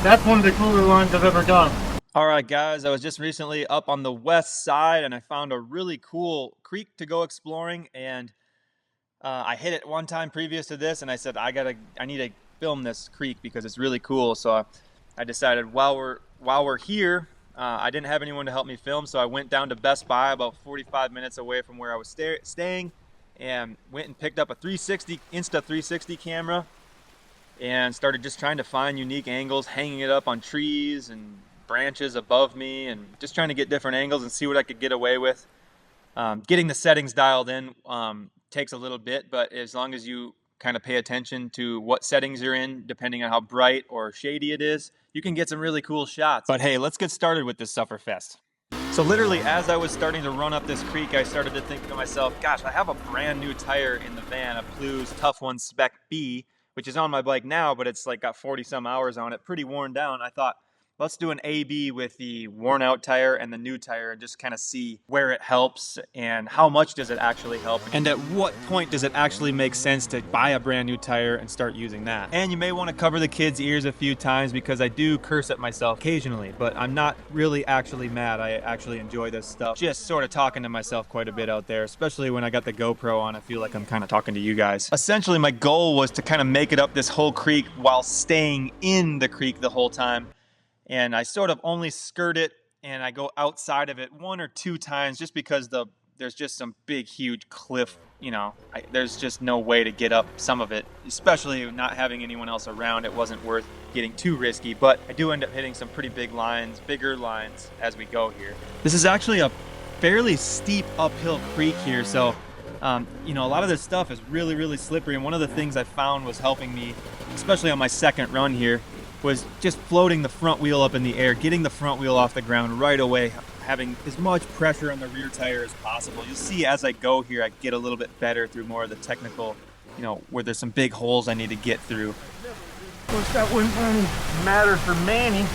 That's one of the cooler lines I've ever done. All right, guys, I was just recently up on the west side and I found a really cool creek to go exploring, and I hit it one time previous to this and I said, I need to film this creek because it's really cool. So I decided while we're here, I didn't have anyone to help me film, so I went down to Best Buy about 45 minutes away from where I was staying and went and picked up a Insta360 camera and started just trying to find unique angles, hanging it up on trees and branches above me and just trying to get different angles and see what I could get away with. Getting the settings dialed in takes a little bit, but as long as you kind of pay attention to what settings you're in, depending on how bright or shady it is, you can get some really cool shots. But hey, let's get started with this sufferfest. So literally as I was starting to run up this creek, I started to think to myself, gosh, I have a brand new tire in the van, a Plews Tough One Spec B, which is on my bike now, but it's like got 40 some hours on it, pretty worn down. I thought, let's do an A/B with the worn out tire and the new tire and just kind of see where it helps and how much does it actually help. And at what point does it actually make sense to buy a brand new tire and start using that? And you may want to cover the kids' ears a few times because I do curse at myself occasionally, but I'm not really actually mad. I actually enjoy this stuff. Just sort of talking to myself quite a bit out there, especially when I got the GoPro on. I feel like I'm kind of talking to you guys. Essentially, my goal was to kind of make it up this whole creek while staying in the creek the whole time. And I sort of only skirt it and I go outside of it 1 or 2 times just because there's just some big, huge cliff, you know, there's just no way to get up some of it, especially not having anyone else around. It wasn't worth getting too risky, but I do end up hitting some pretty bigger lines as we go here. This is actually a fairly steep uphill creek here, so you know, a lot of this stuff is really, really slippery. And one of the things I found was helping me, especially on my second run here, was just floating the front wheel up in the air, getting the front wheel off the ground right away, having as much pressure on the rear tire as possible. You'll see as I go here, I get a little bit better through more of the technical, you know, where there's some big holes I need to get through. Of course, that wouldn't really matter for Manny.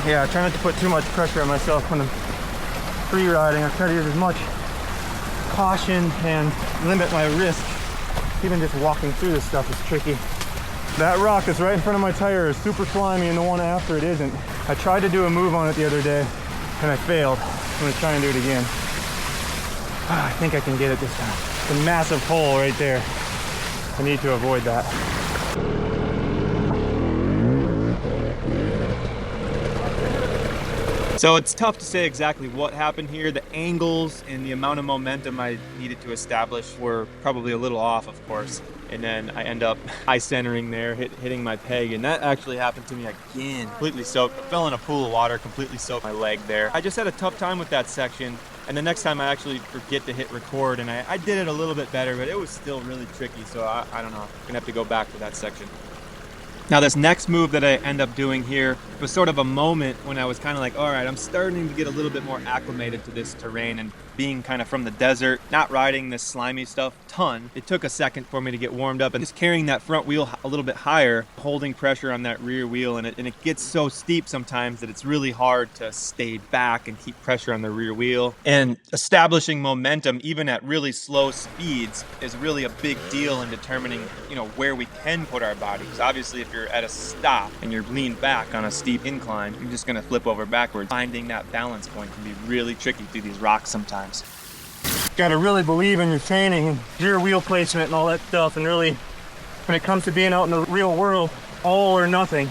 Yeah, I try not to put too much pressure on myself when I'm free riding. I try to use as much caution and limit my risk. Even just walking through this stuff is tricky. That rock that's right in front of my tire is super slimy and the one after it isn't. I tried to do a move on it the other day and I failed. I'm gonna try and do it again. I think I can get it this time. It's a massive hole right there. I need to avoid that. So it's tough to say exactly what happened here. The angles and the amount of momentum I needed to establish were probably a little off, of course. And then I end up high centering there, hitting my peg, and that actually happened to me again. Completely soaked. I fell in a pool of water, completely soaked my leg there. I just had a tough time with that section, and the next time I actually forget to hit record, and I did it a little bit better, but it was still really tricky, so I don't know. I'm gonna have to go back to that section. Now this next move that I end up doing here was sort of a moment when I was kind of like, all right, I'm starting to get a little bit more acclimated to this terrain, and being kind of from the desert, not riding this slimy stuff a ton, it took a second for me to get warmed up, and just carrying that front wheel a little bit higher, holding pressure on that rear wheel, and it gets so steep sometimes that it's really hard to stay back and keep pressure on the rear wheel. And establishing momentum even at really slow speeds is really a big deal in determining, you know, where we can put our body. Because obviously if you're at a stop and you're leaned back on a steep incline, you're just gonna flip over backwards. Finding that balance point can be really tricky through these rocks sometimes. Got to really believe in your training and your wheel placement and all that stuff, and really when it comes to being out in the real world, all or nothing.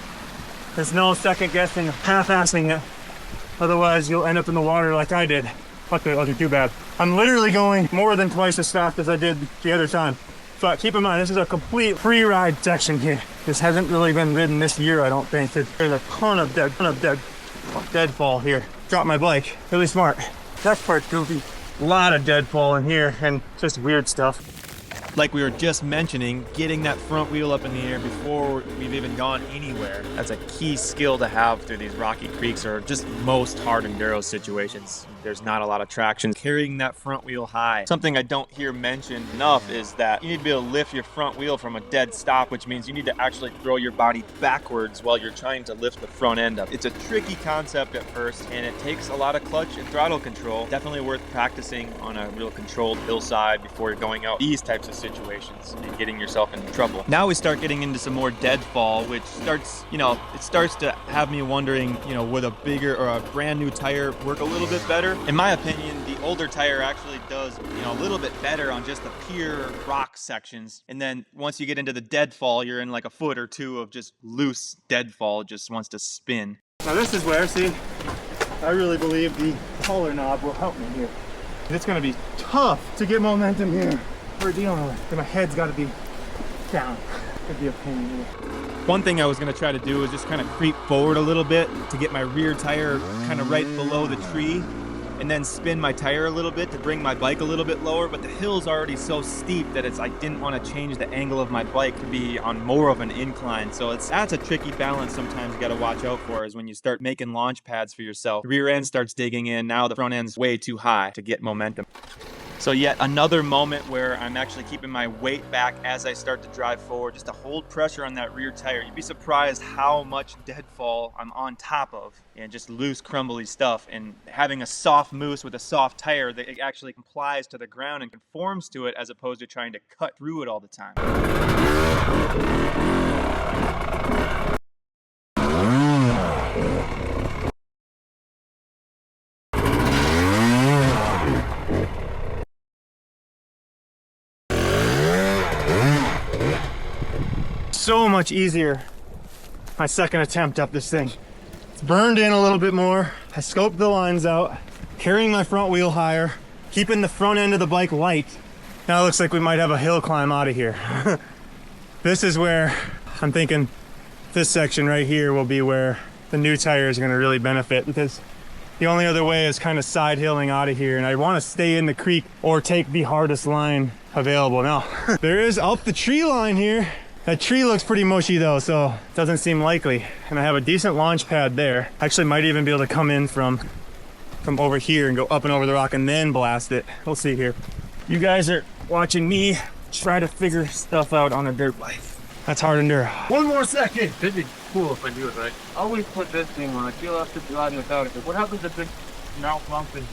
There's no second guessing, half-assing it, otherwise you'll end up in the water like I did. Fuck, that wasn't too bad. I'm literally going more than twice as fast as I did the other time. But keep in mind, this is a complete free ride section here. This hasn't really been ridden this year, I don't think. There's a ton of deadfall here. Dropped my bike, really smart. That part's goofy. A lot of deadfall in here and just weird stuff. Like we were just mentioning, getting that front wheel up in the air before we've even gone anywhere. That's a key skill to have through these rocky creeks or just most hard enduro situations. There's not a lot of traction. Carrying that front wheel high. Something I don't hear mentioned enough is that you need to be able to lift your front wheel from a dead stop, which means you need to actually throw your body backwards while you're trying to lift the front end up. It's a tricky concept at first, and it takes a lot of clutch and throttle control. Definitely worth practicing on a real controlled hillside before you're going out these types of situations and getting yourself into trouble. Now we start getting into some more deadfall, which starts, it starts to have me wondering, would a bigger or a brand new tire work a little bit better? In my opinion, the older tire actually does, a little bit better on just the pure rock sections. And then once you get into the deadfall, you're in like a foot or two of just loose deadfall. It just wants to spin. Now this is where, see, I really believe the collar knob will help me here. It's gonna be tough to get momentum here. We're dealing with it. My head's gotta be down. Could be a pain here. One thing I was gonna try to do is just kind of creep forward a little bit to get my rear tire kind of right below the tree, and then spin my tire a little bit to bring my bike a little bit lower, but the hill's already so steep that I didn't want to change the angle of my bike to be on more of an incline. So that's a tricky balance sometimes you got to watch out for, is when you start making launch pads for yourself. The rear end starts digging in, now the front end's way too high to get momentum. So yet another moment where I'm actually keeping my weight back as I start to drive forward, just to hold pressure on that rear tire. You'd be surprised how much deadfall I'm on top of, and just loose, crumbly stuff. And having a soft mousse with a soft tire that it actually complies to the ground and conforms to it, as opposed to trying to cut through it all the time. So much easier my second attempt up this thing. It's burned in a little bit more. I scoped the lines out, carrying my front wheel higher, keeping the front end of the bike light. Now it looks like we might have a hill climb out of here. This is where I'm thinking this section right here will be where the new tire is going to really benefit, because the only other way is kind of side hilling out of here, and I want to stay in the creek or take the hardest line available. Now there is up the tree line here. That tree looks pretty mushy though, so it doesn't seem likely. And I have a decent launch pad there. Actually might even be able to come in from over here and go up and over the rock and then blast it. We'll see here. You guys are watching me try to figure stuff out on a dirt bike. That's hard enduro. One more second. This is cool if I do it right. I always put this thing on. I feel after riding without it. What happens if it malfunctions and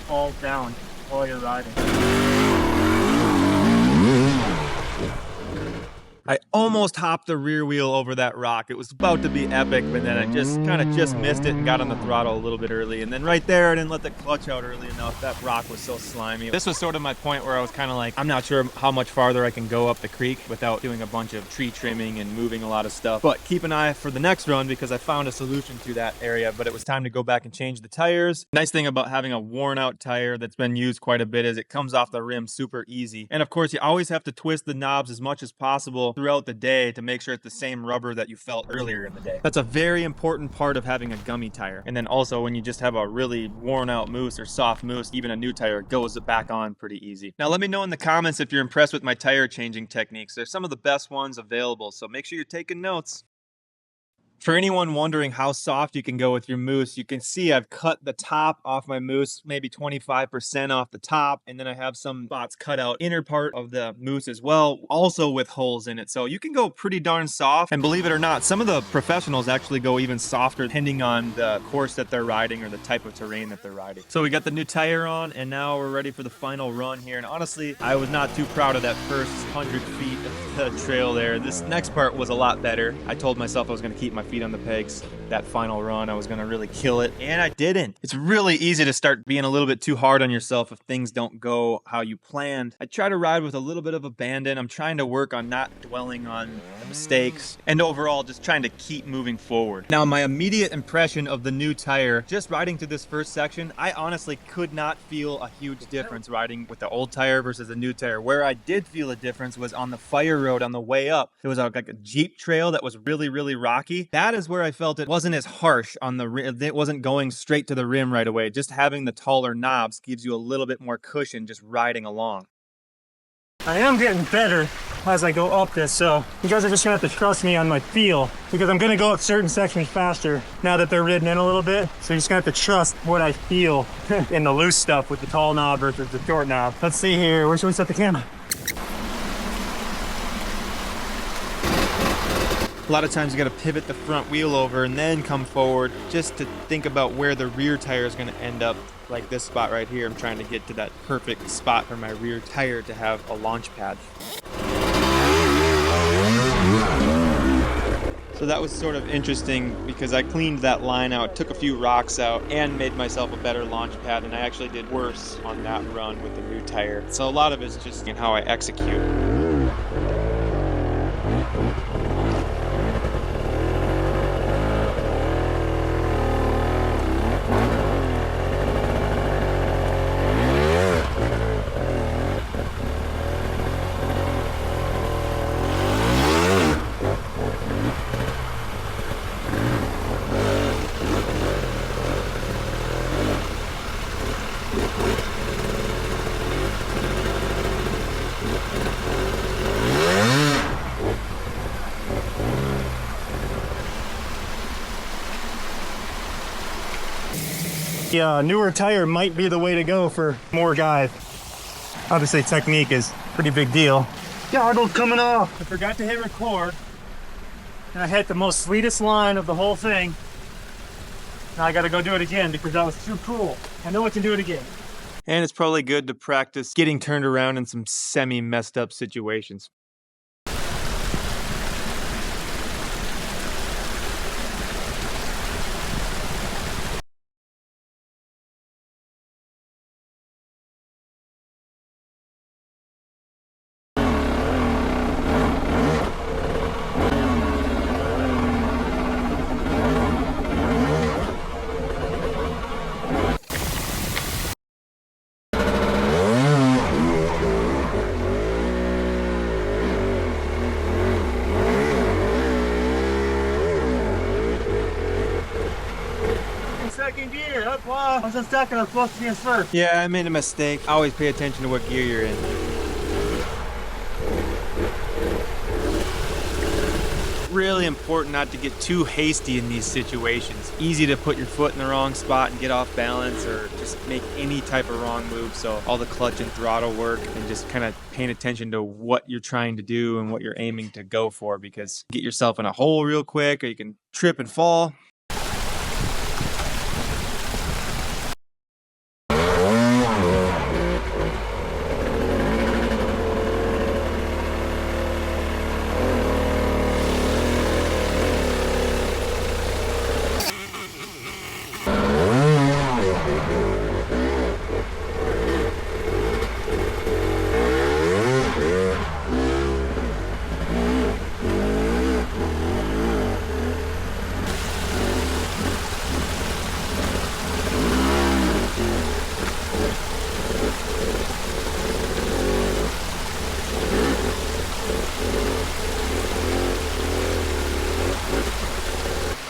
falls down while you're riding? I almost hopped the rear wheel over that rock. It was about to be epic, but then I just kind of missed it and got on the throttle a little bit early. And then right there, I didn't let the clutch out early enough. That rock was so slimy. This was sort of my point where I was kind of like, I'm not sure how much farther I can go up the creek without doing a bunch of tree trimming and moving a lot of stuff. But keep an eye for the next run, because I found a solution to that area, but it was time to go back and change the tires. Nice thing about having a worn out tire that's been used quite a bit is it comes off the rim super easy. And of course, you always have to twist the knobs as much as possible throughout the day to make sure it's the same rubber that you felt earlier in the day. That's a very important part of having a gummy tire. And then also when you just have a really worn out mousse or soft mousse, even a new tire goes back on pretty easy. Now let me know in the comments if you're impressed with my tire changing techniques. They're some of the best ones available, so make sure you're taking notes. For anyone wondering how soft you can go with your mousse, you can see I've cut the top off my mousse, maybe 25% off the top, and then I have some spots cut out inner part of the mousse as well, also with holes in it. So you can go pretty darn soft, and believe it or not, some of the professionals actually go even softer depending on the course that they're riding or the type of terrain that they're riding. So we got the new tire on, and now we're ready for the final run here. And honestly, I was not too proud of that first 100 feet of the trail there. This next part was a lot better. I told myself I was going to keep my feet on the pegs. That final run, I was going to really kill it, and I didn't. It's really easy to start being a little bit too hard on yourself if things don't go how you planned. I try to ride with a little bit of abandon. I'm trying to work on not dwelling on the mistakes, and overall just trying to keep moving forward. Now, my immediate impression of the new tire, just riding through this first section, I honestly could not feel a huge difference riding with the old tire versus the new tire. Where I did feel a difference was on the fire road on the way up. It was like a Jeep trail that was really, really rocky. That is where I felt it wasn't wasn't as harsh on the rim. It wasn't going straight to the rim right away. Just having the taller knobs gives you a little bit more cushion just riding along. I am getting better as I go up this, so you guys are just gonna have to trust me on my feel, because I'm gonna go up certain sections faster now that they're ridden in a little bit. So you're just gonna have to trust what I feel in the loose stuff with the tall knob versus the short knob. Let's see here, where should we set the camera? A lot of times you got to pivot the front wheel over and then come forward just to think about where the rear tire is going to end up. Like this spot right here, I'm trying to get to that perfect spot for my rear tire to have a launch pad. So that was sort of interesting because I cleaned that line out, took a few rocks out, and made myself a better launch pad, and I actually did worse on that run with the new tire. So a lot of it's just in how I execute. The newer tire might be the way to go for more guys. Obviously technique is a pretty big deal. Goggles coming off. I forgot to hit record. And I hit the most sweetest line of the whole thing. Now I gotta go do it again because that was too cool. I know I can do it again. And it's probably good to practice getting turned around in some semi-messed up situations. Second gear, that's why I was in second, I was supposed to be in first. Yeah, I made a mistake. Always pay attention to what gear you're in. Really important not to get too hasty in these situations. Easy to put your foot in the wrong spot and get off balance, or just make any type of wrong move. So all the clutch and throttle work, and just kind of paying attention to what you're trying to do and what you're aiming to go for, because you get yourself in a hole real quick, or you can trip and fall.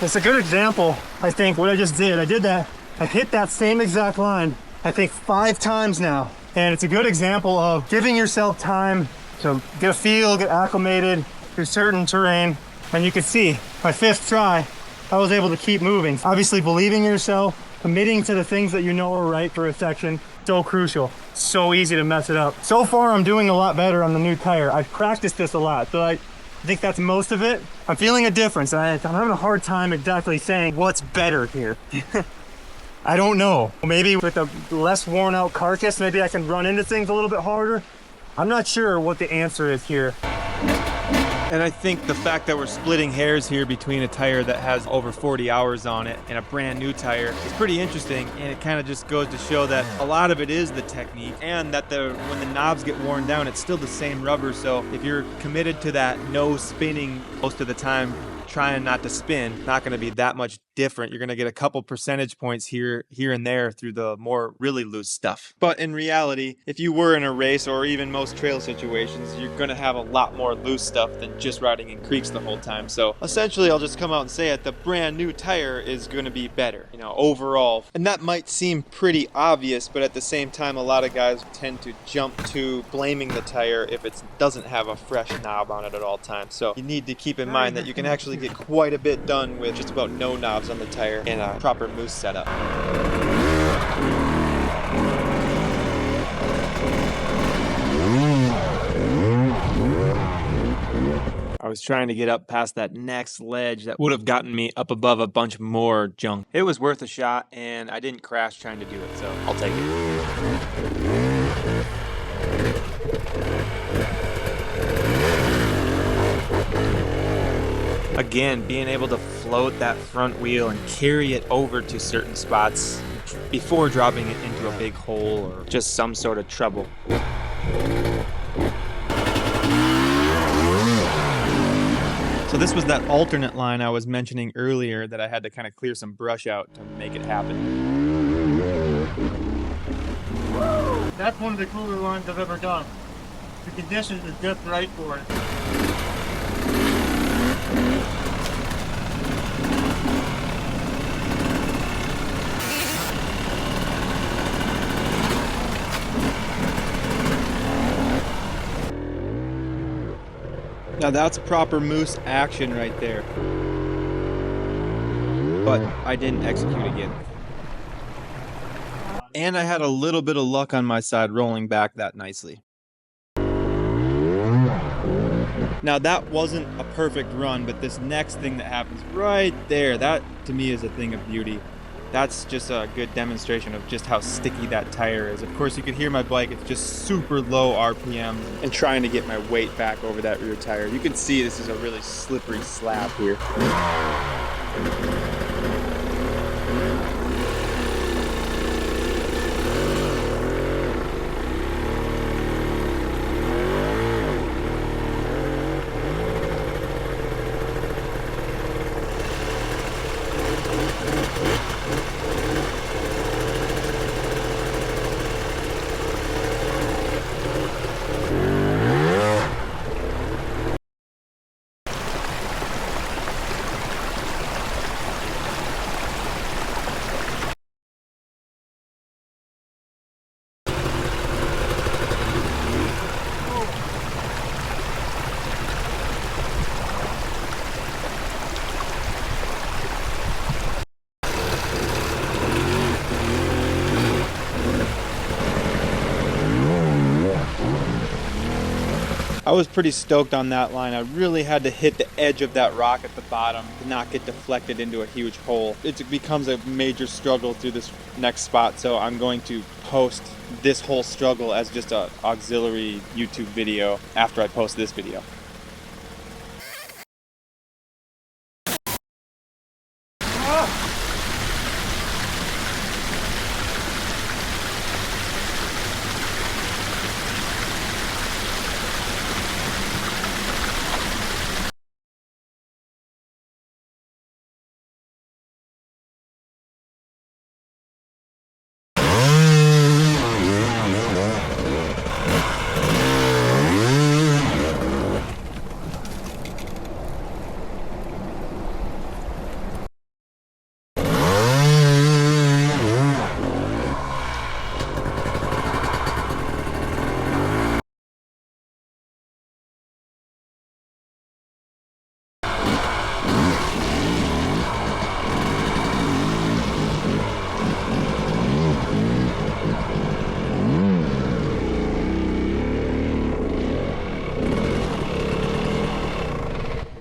It's a good example, I think, what I just did. I did that, I hit that same exact line, I think 5 times now. And it's a good example of giving yourself time to get a feel, get acclimated through certain terrain. And you can see, my 5th try, I was able to keep moving. Obviously believing in yourself, committing to the things that you know are right for a section, so crucial. So easy to mess it up. So far I'm doing a lot better on the new tire. I've practiced this a lot, so I think that's most of it. I'm feeling a difference. I'm having a hard time exactly saying what's better here. I don't know. Maybe with a less worn out carcass, maybe I can run into things a little bit harder. I'm not sure what the answer is here. And I think the fact that we're splitting hairs here between a tire that has over 40 hours on it and a brand new tire is pretty interesting, and it kind of just goes to show that a lot of it is the technique, and that when the knobs get worn down, it's still the same rubber. So if you're committed to that no spinning most of the time, trying not to spin, not going to be that much different. You're going to get a couple percentage points here and there through the more really loose stuff. But in reality, if you were in a race or even most trail situations, you're going to have a lot more loose stuff than just riding in creeks the whole time. So essentially, I'll just come out and say it, the brand new tire is going to be better, you know, overall. And that might seem pretty obvious, but at the same time, a lot of guys tend to jump to blaming the tire if it doesn't have a fresh knob on it at all times. So you need to keep in mind that you can actually get quite a bit done with just about no knobs on the tire and a proper moose setup. I was trying to get up past that next ledge that would have gotten me up above a bunch more junk. It was worth a shot, and I didn't crash trying to do it, so I'll take it. Again, being able to float that front wheel and carry it over to certain spots before dropping it into a big hole or just some sort of trouble. So this was that alternate line I was mentioning earlier that I had to kind of clear some brush out to make it happen. That's one of the cooler lines I've ever done. The conditions are just right for it. Now that's proper moose action right there. But I didn't execute again. And I had a little bit of luck on my side rolling back that nicely. Now that wasn't a perfect run, but this next thing that happens right there, that to me is a thing of beauty. That's just a good demonstration of just how sticky that tire is. Of course, you could hear my bike, it's just super low RPM and trying to get my weight back over that rear tire. You can see this is a really slippery slab here. I was pretty stoked on that line. I really had to hit the edge of that rock at the bottom to not get deflected into a huge hole. It becomes a major struggle through this next spot, so I'm going to post this whole struggle as just an auxiliary YouTube video after I post this video.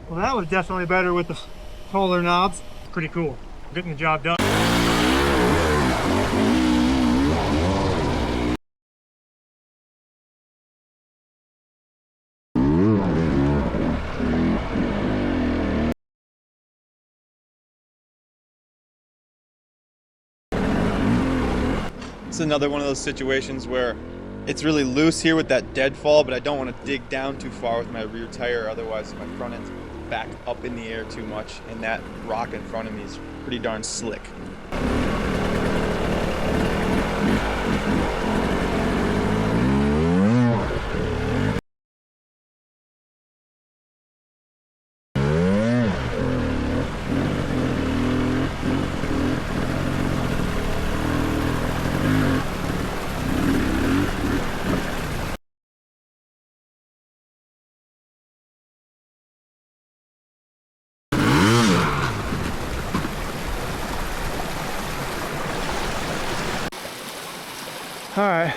Well, that was definitely better with the taller knobs. Pretty cool. Getting the job done. It's another one of those situations where it's really loose here with that deadfall, but I don't want to dig down too far with my rear tire, otherwise my front end's back up in the air too much, and that rock in front of me is pretty darn slick. All right,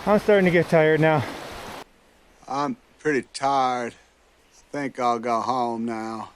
I'm starting to get tired now. I'm pretty tired. Think I'll go home now.